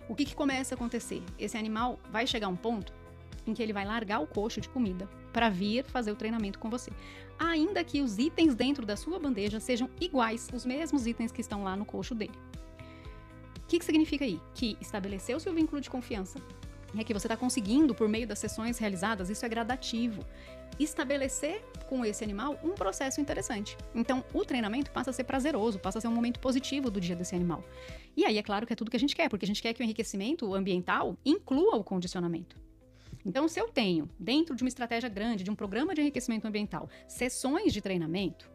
o que começa a acontecer? Esse animal vai chegar a um ponto em que ele vai largar o coxo de comida para vir fazer o treinamento com você. Ainda que os itens dentro da sua bandeja sejam iguais, os mesmos itens que estão lá no coxo dele. O que significa aí? Que estabeleceu-se o vínculo de confiança, é que você está conseguindo, por meio das sessões realizadas, isso é gradativo, estabelecer com esse animal um processo interessante. Então, o treinamento passa a ser prazeroso, passa a ser um momento positivo do dia desse animal. E aí, é claro que é tudo que a gente quer, porque a gente quer que o enriquecimento ambiental inclua o condicionamento. Então, se eu tenho, dentro de uma estratégia grande, de um programa de enriquecimento ambiental, sessões de treinamento,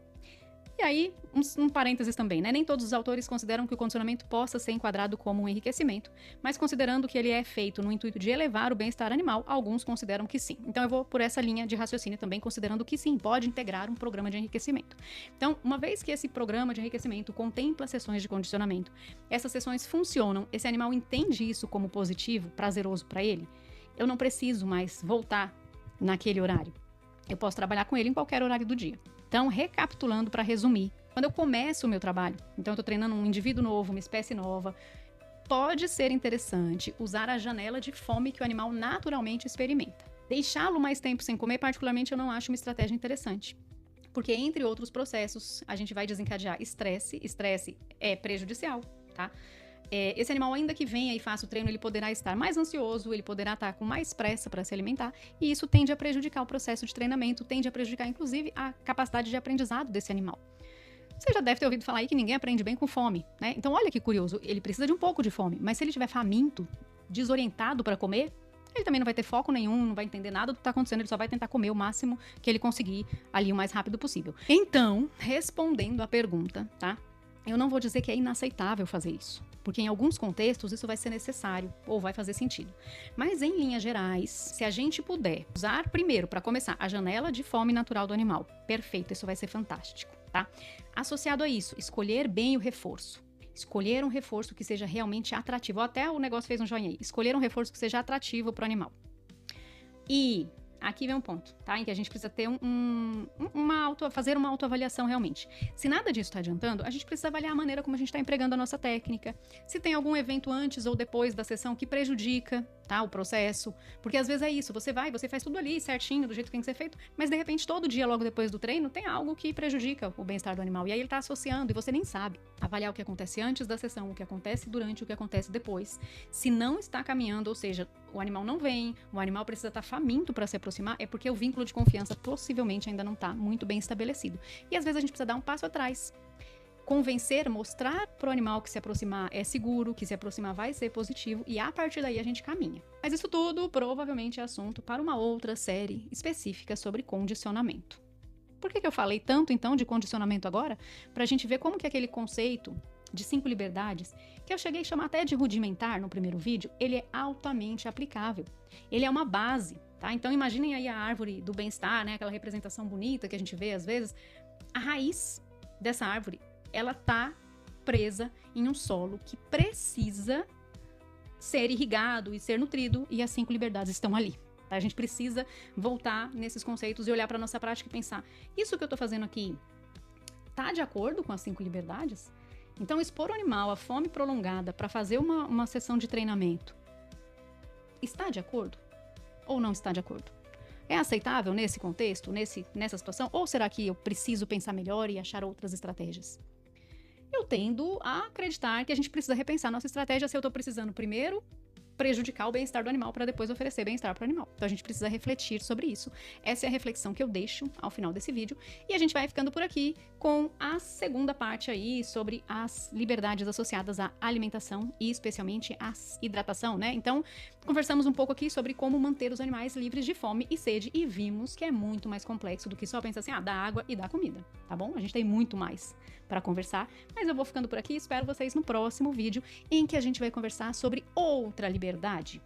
e aí, um parênteses também, né? Nem todos os autores consideram que o condicionamento possa ser enquadrado como um enriquecimento, mas considerando que ele é feito no intuito de elevar o bem-estar animal, alguns consideram que sim. Então eu vou por essa linha de raciocínio também, considerando que sim, pode integrar um programa de enriquecimento. Então, uma vez que esse programa de enriquecimento contempla sessões de condicionamento, essas sessões funcionam, esse animal entende isso como positivo, prazeroso para ele, eu não preciso mais voltar naquele horário. Eu posso trabalhar com ele em qualquer horário do dia. Então, recapitulando para resumir, quando eu começo o meu trabalho, então eu estou treinando um indivíduo novo, uma espécie nova, pode ser interessante usar a janela de fome que o animal naturalmente experimenta. Deixá-lo mais tempo sem comer, particularmente, eu não acho uma estratégia interessante. Porque, entre outros processos, a gente vai desencadear estresse. Estresse é prejudicial, tá? Esse animal, ainda que venha e faça o treino, ele poderá estar mais ansioso, ele poderá estar com mais pressa para se alimentar, e isso tende a prejudicar o processo de treinamento, tende a prejudicar, inclusive, a capacidade de aprendizado desse animal. Você já deve ter ouvido falar aí que ninguém aprende bem com fome, né? Então, olha que curioso, ele precisa de um pouco de fome, mas se ele estiver faminto, desorientado para comer, ele também não vai ter foco nenhum, não vai entender nada do que está acontecendo, ele só vai tentar comer o máximo que ele conseguir ali o mais rápido possível. Então, respondendo à pergunta, tá? Eu não vou dizer que é inaceitável fazer isso, porque em alguns contextos isso vai ser necessário ou vai fazer sentido. Mas em linhas gerais, se a gente puder usar primeiro, para começar, a janela de fome natural do animal, perfeito, isso vai ser fantástico, tá? Associado a isso, escolher bem o reforço. Escolher um reforço que seja realmente atrativo. Até o negócio fez um joinha aí. Escolher um reforço que seja atrativo para o animal. E aqui vem um ponto, tá? Em que a gente precisa ter fazer uma autoavaliação realmente. Se nada disso está adiantando, a gente precisa avaliar a maneira como a gente está empregando a nossa técnica. Se tem algum evento antes ou depois da sessão que prejudica, tá, o processo. Porque às vezes é isso, você faz tudo ali certinho, do jeito que tem que ser feito, mas de repente todo dia logo depois do treino tem algo que prejudica o bem-estar do animal. E aí ele está associando e você nem sabe. Avaliar o que acontece antes da sessão, o que acontece durante, o que acontece depois. Se não está caminhando, ou seja, o animal não vem, o animal precisa estar faminto para se aproximar, é porque o vínculo de confiança possivelmente ainda não está muito bem estabelecido. E às vezes a gente precisa dar um passo atrás. Convencer, mostrar para o animal que se aproximar é seguro, que se aproximar vai ser positivo, e a partir daí a gente caminha. Mas isso tudo provavelmente é assunto para uma outra série específica sobre condicionamento. Por que eu falei tanto então de condicionamento agora? Para a gente ver como que aquele conceito de 5 liberdades, que eu cheguei a chamar até de rudimentar no primeiro vídeo, ele é altamente aplicável. Ele é uma base, tá? Então imaginem aí a árvore do bem-estar, né? Aquela representação bonita que a gente vê às vezes. A raiz dessa árvore, ela tá presa em um solo que precisa ser irrigado e ser nutrido, e as 5 liberdades estão ali. Tá? A gente precisa voltar nesses conceitos e olhar para nossa prática e pensar, isso que eu tô fazendo aqui tá de acordo com as 5 liberdades? Então, expor o animal à fome prolongada para fazer uma sessão de treinamento está de acordo? Ou não está de acordo? É aceitável nesse contexto, nessa situação? Ou será que eu preciso pensar melhor e achar outras estratégias? Eu tendo a acreditar que a gente precisa repensar nossa estratégia se eu estou precisando primeiro prejudicar o bem-estar do animal para depois oferecer bem-estar para o animal. Então a gente precisa refletir sobre isso. Essa é a reflexão que eu deixo ao final desse vídeo. E a gente vai ficando por aqui com a segunda parte aí sobre as liberdades associadas à alimentação e especialmente à hidratação, né? Então, conversamos um pouco aqui sobre como manter os animais livres de fome e sede e vimos que é muito mais complexo do que só pensar assim, dá água e dá comida, tá bom? A gente tem muito mais para conversar, mas eu vou ficando por aqui e espero vocês no próximo vídeo em que a gente vai conversar sobre outra liberdade.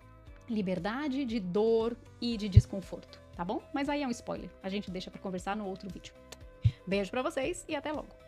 Liberdade de dor e de desconforto, tá bom? Mas aí é um spoiler, a gente deixa para conversar no outro vídeo. Beijo para vocês e até logo!